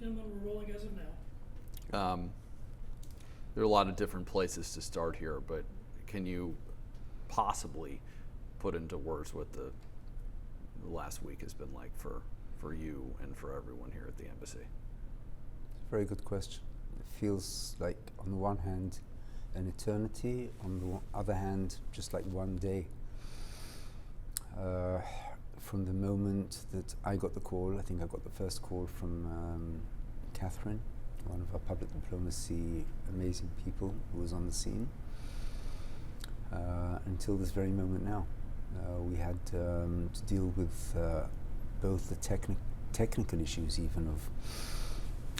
Tim, and we're rolling as of now. There are a lot of different places to start here, but can you possibly put into words what the last week has been like for you and for everyone here at the embassy? Very good question. It feels like, on the one hand, an eternity, on the other hand, just like one day. From the moment that I got the call, I think I got the first call from Catherine, one of our public diplomacy amazing people who was on the scene, until this very moment now. We had to deal with both the technical issues even of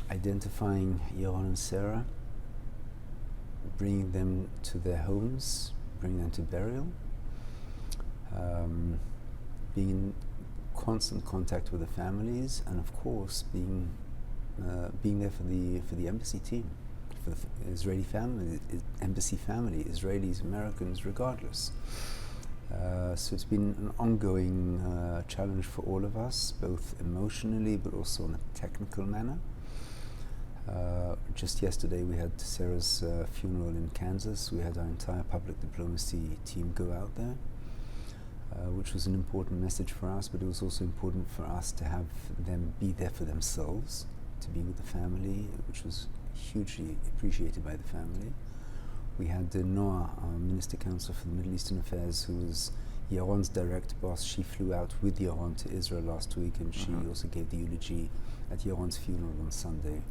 identifying Yaron and Sarah, bringing them to their homes, bringing them to burial, being in constant contact with the families, and of course being there for the embassy team, for the Israeli family, embassy family, Israelis, Americans, regardless. So it's been an ongoing challenge for all of us, both emotionally but also in a technical manner. Just yesterday we had Sarah's funeral in Kansas. We had our entire public diplomacy team go out there, which was an important message for us, but it was also important for us to have them be there for themselves, to be with the family, which was hugely appreciated by the family. We had Noah, our Minister Counsel for the Middle Eastern Affairs, who was Yaron's direct boss. She flew out with Yaron to Israel last week, and she also gave the eulogy at Yaron's funeral on Sunday.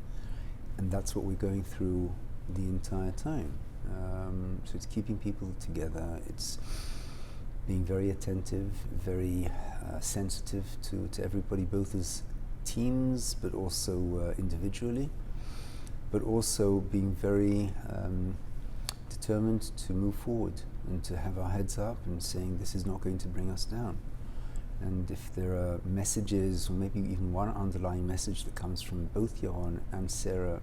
And that's what we're going through the entire time. So it's keeping people together. It's being very attentive, very sensitive to everybody, both as teams, but also individually, but also being very determined to move forward and to have our heads up and saying this is not going to bring us down. And if there are messages, or maybe even one underlying message that comes from both Yaron and Sarah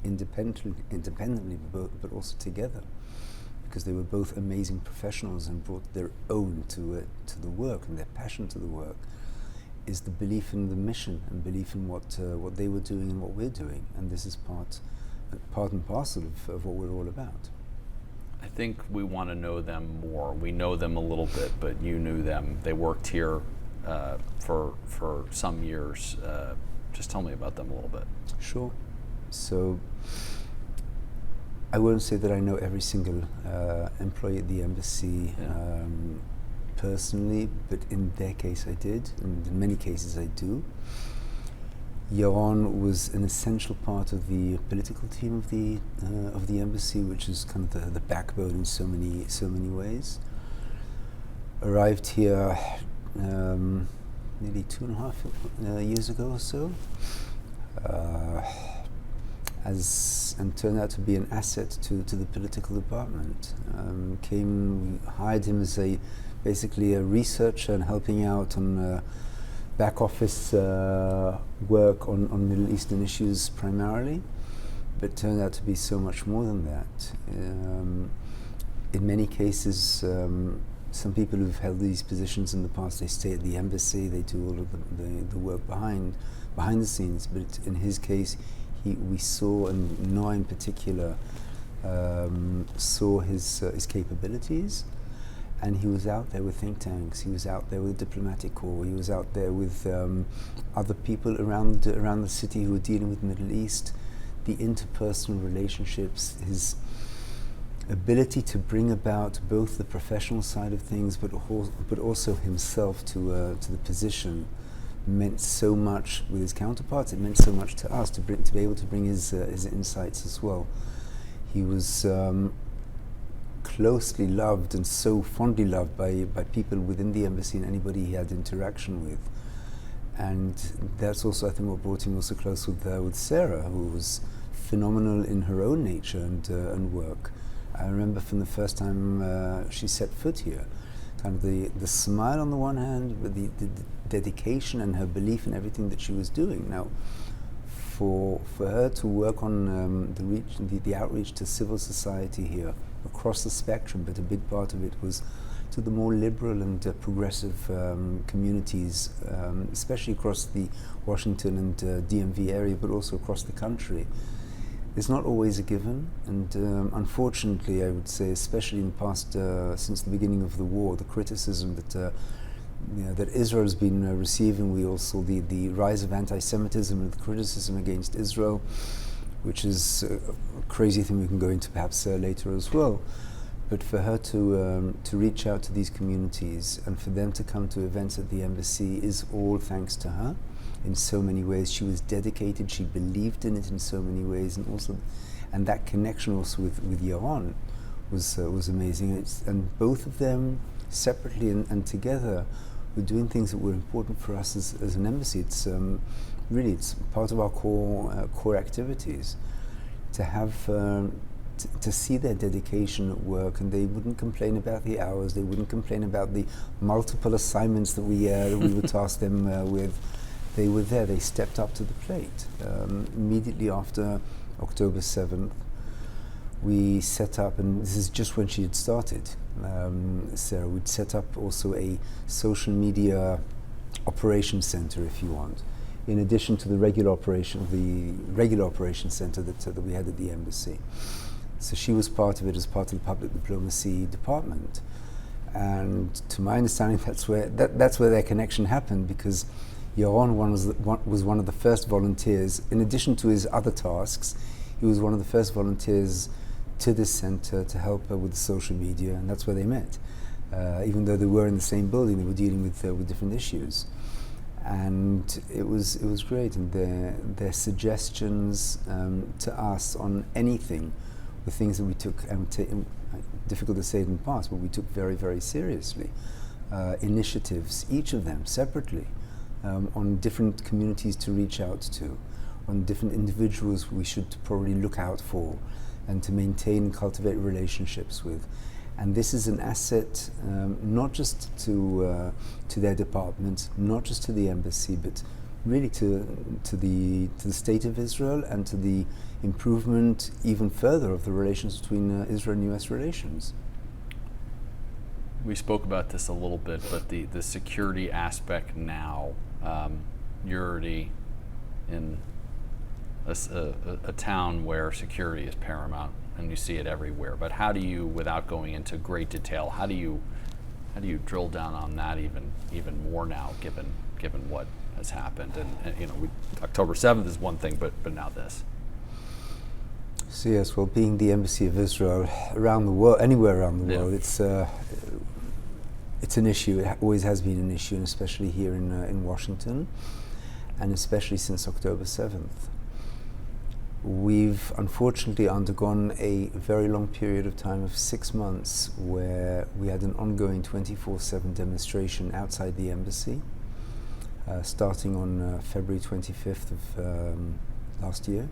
independently, but also together, because they were both amazing professionals and brought their own to the work and their passion to the work, is the belief in the mission and belief in what they were doing and what we're doing. And this is part and parcel of what we're all about. I think we want to know them more. We know them a little bit, but you knew them. They worked here for some years. Just tell me about them a little bit. Sure. So I won't say that I know every single employee at the embassy personally, but in their case I did, and in many cases I do. Yaron was an essential part of the political team of the embassy, which is kind of the backbone in so many ways. Arrived here nearly 2.5 years ago or so, and turned out to be an asset to the political department. We hired him as basically a researcher and helping out on back office work on Middle Eastern issues primarily, but turned out to be so much more than that. In many cases, some people who've held these positions in the past, they stay at the embassy, they do all of the work behind the scenes, but in his case, we saw, and Noah in particular, saw his capabilities. And he was out there with think tanks, he was out there with diplomatic corps, he was out there with other people around the city who were dealing with the Middle East, the interpersonal relationships, his ability to bring about both the professional side of things, but also himself to the position, meant so much with his counterparts. It meant so much to us to be able to bring his insights as well. He was closely loved and so fondly loved by people within the embassy and anybody he had interaction with. And that's also, I think, what brought him also close with Sarah, who was phenomenal in her own nature and work. I remember from the first time she set foot here, kind of the smile on the one hand, but the dedication and her belief in everything that she was doing. Now, for her to work on the outreach to civil society here across the spectrum, but a big part of it was to the more liberal and progressive communities, especially across the Washington and DMV area, but also across the country, is not always a given. And unfortunately, I would say, especially in the past, since the beginning of the war, the criticism that that Israel has been receiving, we also saw the rise of anti-Semitism and the criticism against Israel, which is a crazy thing we can go into perhaps later as well. But for her to reach out to these communities and for them to come to events at the embassy is all thanks to her in so many ways. She was dedicated, she believed in it in so many ways, and that connection also with Yaron was amazing. And both of them separately and together were doing things that were important for us as an embassy. It's really it's part of our core activities to have to see their dedication at work, and they wouldn't complain about the hours, they wouldn't complain about the multiple assignments that we would task them with. They were there, they stepped up to the plate. Immediately after October 7th, we set up, and this is just when she had started, Sarah, we'd set up also a social media operations center, if you want, in addition to the regular operation center that we had at the embassy. So she was part of it as part of the public diplomacy department, and to my understanding, that's where their connection happened, because Yaron was one of the first volunteers. In addition to his other tasks, he was one of the first volunteers to this center to help her with social media, and that's where they met. Even though they were in the same building, they were dealing with different issues, and it was great. And their suggestions to us on anything were things that we took, difficult to say it in the past, but we took very, very seriously. Initiatives, each of them separately, on different communities to reach out to, on different individuals we should probably look out for and to maintain and cultivate relationships with. And this is an asset, not just to their department, not just to the embassy, but really to the state of Israel and to the improvement even further of the relations between Israel and U.S. relations. We spoke about this a little bit, but the security aspect now, you're already in a town where security is paramount, and you see it everywhere. But how do you, without going into great detail, how do you drill down on that even more now, given what has happened? And October 7th is one thing, but now this. So yes, well, being the embassy of Israel around the world, anywhere around the world, it's an issue. It always has been an issue, and especially here in Washington, and especially since October 7th. We've unfortunately undergone a very long period of time of 6 months where we had an ongoing 24/7 demonstration outside the embassy, starting on February 25th of last year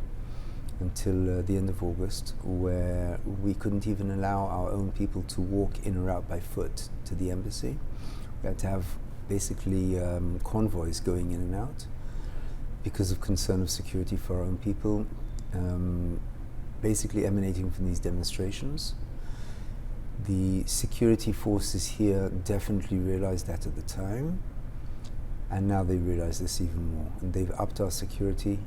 until the end of August, where we couldn't even allow our own people to walk in or out by foot to the embassy. We had to have basically convoys going in and out because of concern of security for our own people, basically emanating from these demonstrations. The security forces here definitely realized that at the time, and now they realize this even more, and they've upped our security.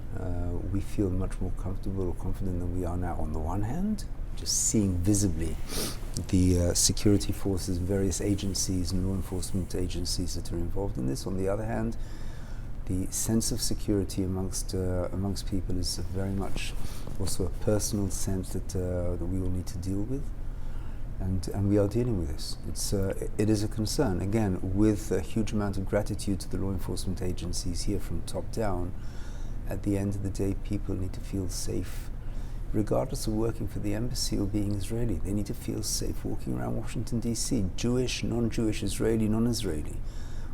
We feel much more comfortable or confident than we are now on the one hand, just seeing visibly the security forces, various agencies and law enforcement agencies that are involved in this. On the other hand, the sense of security amongst people is very much also a personal sense that we all need to deal with, and we are dealing with this. It is a concern, again, with a huge amount of gratitude to the law enforcement agencies here from top down. At the end of the day, people need to feel safe, regardless of working for the embassy or being Israeli. They need to feel safe walking around Washington D.C., Jewish, non-Jewish, Israeli, non-Israeli,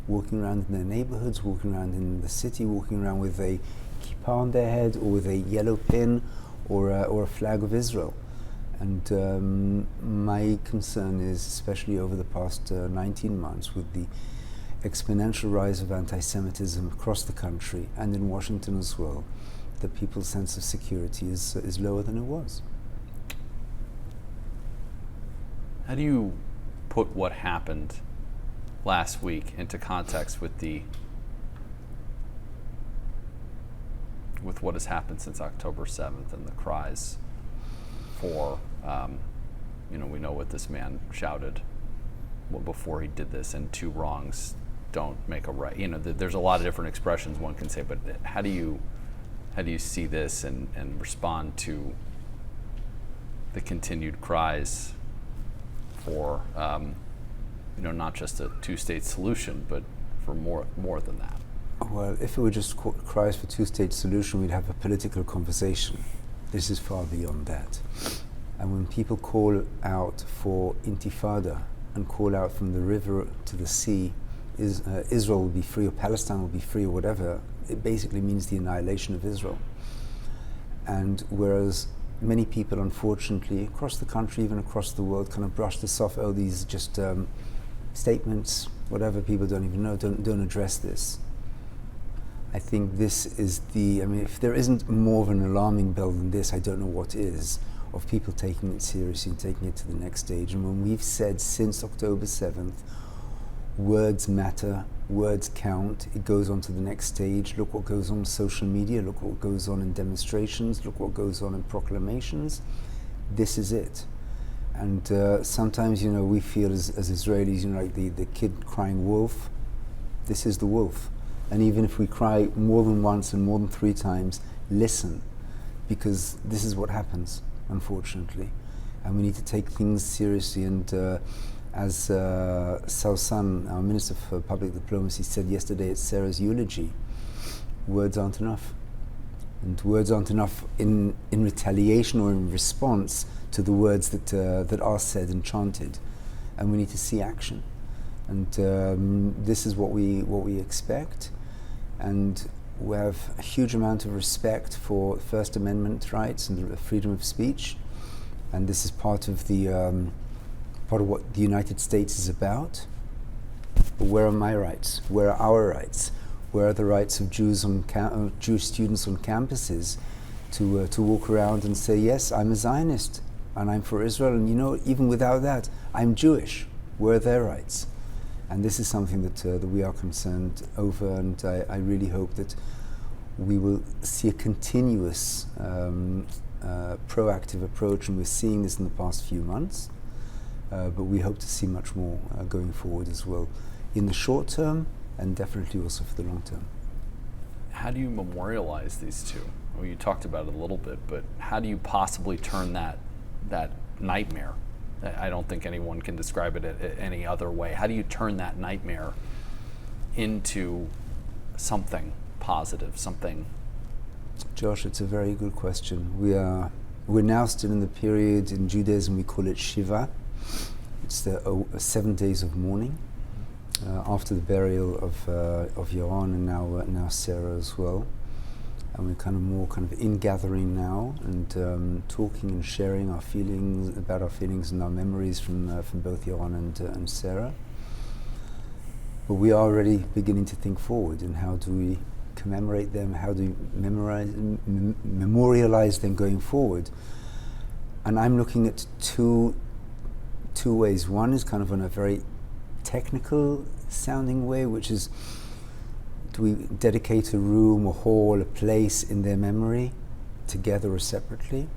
walking around in their neighborhoods, walking around in the city, walking around with a kippah on their head or with a yellow pin or a flag of Israel. And my concern is, especially over the past 19 months, with the exponential rise of anti-Semitism across the country and in Washington as well, that people's sense of security is lower than it was. How do you put what happened last week into context with what has happened since October 7th and the cries for, we know what this man shouted before he did this, and two wrongs don't make a right. There's a lot of different expressions one can say, but how do you see this and respond to the continued cries for, not just a two-state solution, but for more than that? Well, if it were just cries for two-state solution, we'd have a political conversation. This is far beyond that. And when people call out for intifada and call out from the river to the sea, Israel will be free, or Palestine will be free, or whatever, it basically means the annihilation of Israel. And whereas many people, unfortunately, across the country, even across the world, kind of brush this off, these just statements, whatever, people don't even know, don't address this. I think this is if there isn't more of an alarming bell than this, I don't know what is, of people taking it seriously and taking it to the next stage. And when we've said since October 7th, words matter, words count, it goes on to the next stage. Look what goes on social media, look what goes on in demonstrations, look what goes on in proclamations. This is it. And sometimes, we feel as Israelis, like the kid crying wolf. This is the wolf. And even if we cry more than once and more than 3 times, listen, because this is what happens, unfortunately. And we need to take things seriously. And as Sausan, our Minister for Public Diplomacy, said yesterday at Sarah's eulogy, words aren't enough. And words aren't enough in retaliation or in response to the words that are said and chanted. And we need to see action. And this is what we expect. And we have a huge amount of respect for First Amendment rights and the freedom of speech. And this is part of what the United States is about. But where are my rights? Where are our rights? Where are the rights of Jewish students on campuses to walk around and say, yes, I'm a Zionist and I'm for Israel, and even without that, I'm Jewish. Where are their rights? And this is something that we are concerned over, and I really hope that we will see a continuous proactive approach, and we're seeing this in the past few months, but we hope to see much more going forward as well, in the short term and definitely also for the long term. How do you memorialize these two? Well, you talked about it a little bit, but how do you possibly turn that nightmare? I don't think anyone can describe it any other way. How do you turn that nightmare into something positive, something? Josh, it's a very good question. We're now still in the period in Judaism, we call it Shiva. It's the 7 days of mourning after the burial of Yaron and now Sarah as well. And we're more in gathering now and talking and sharing our feelings and our memories from both Yaron and Sarah. But we are already beginning to think forward, and how do we commemorate them, how do we memorialize them going forward. And I'm looking at two ways. One is on a very technical sounding way, which is, do we dedicate a room, a hall, a place in their memory, together or separately?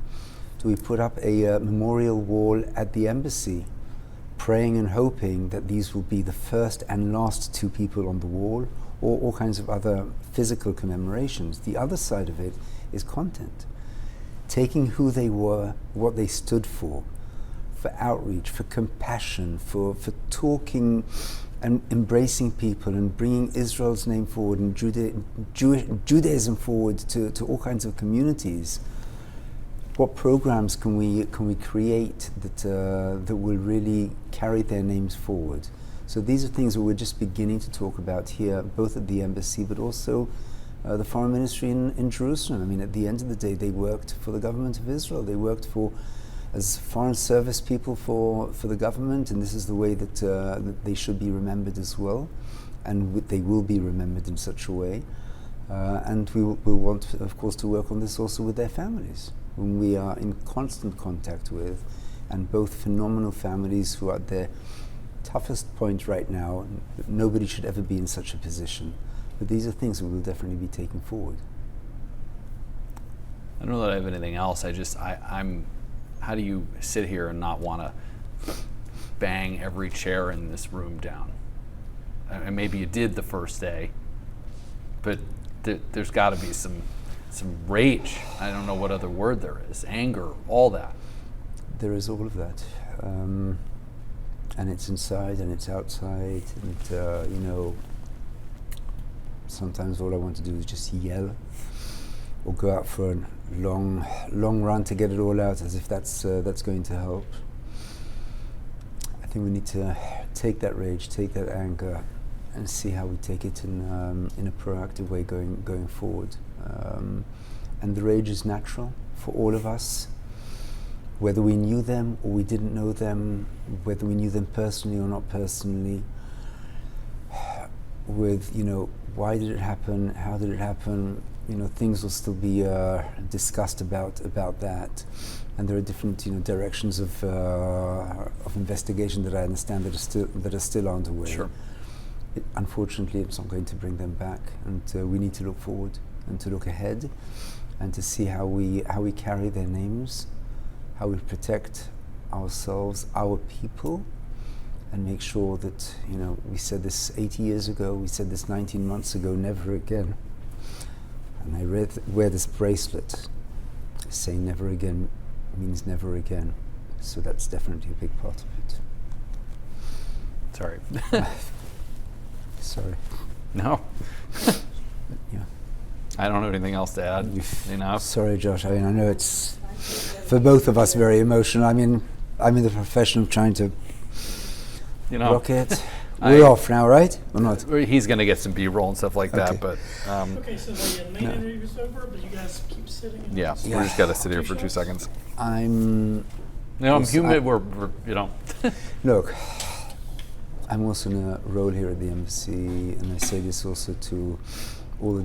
Do we put up a memorial wall at the embassy, praying and hoping that these will be the first and last 2 people on the wall, or all kinds of other physical commemorations? The other side of it is content. Taking who they were, what they stood for outreach, for compassion, for talking and embracing people and bringing Israel's name forward and Judaism forward to all kinds of communities. What programs can we create that will really carry their names forward? So these are things that we're just beginning to talk about here, both at the embassy, but also the foreign ministry in Jerusalem. At the end of the day, they worked for the government of Israel. They worked as foreign service people for the government, and this is the way that they should be remembered as well, and they will be remembered in such a way. And we will want, of course, to work on this also with their families, whom we are in constant contact with, and both phenomenal families who are there toughest point right now. Nobody should ever be in such a position. But these are things we will definitely be taking forward. I don't know that I have anything else. I'm. How do you sit here and not want to bang every chair in this room down? And maybe you did the first day, but there's got to be some rage. I don't know what other word there is. Anger, all that. There is all of that, and it's inside and it's outside, and sometimes all I want to do is just yell, or go out for a long run to get it all out, as if that's going to help. I think we need to take that rage, take that anger, and see how we take it in a proactive way going forward. And the rage is natural for all of us, whether we knew them or we didn't know them, whether we knew them personally or not personally. With why did it happen? How did it happen? Things will still be discussed about that, and there are different directions of investigation that I understand that are still underway. Sure. Unfortunately, it's not going to bring them back, and we need to look forward and to look ahead, and to see how we carry their names, how we protect ourselves, our people, and make sure that we said this 80 years ago, we said this 19 months ago, never again. And I wear this bracelet. Saying never again means never again. So that's definitely a big part of it. Sorry. Sorry. No. Yeah. I don't have anything else to add. Enough. Sorry, Josh. I know it's for both of us very emotional. I'm in the profession of trying to rock it. We're off now, right? Or not? He's going to get some B-roll and stuff like that, but Okay, so the main interview is over, but you guys keep sitting. And yeah, we just got to sit here for 2 seconds. I'm humid. Look, I'm also in a role here at the embassy, and I say this also to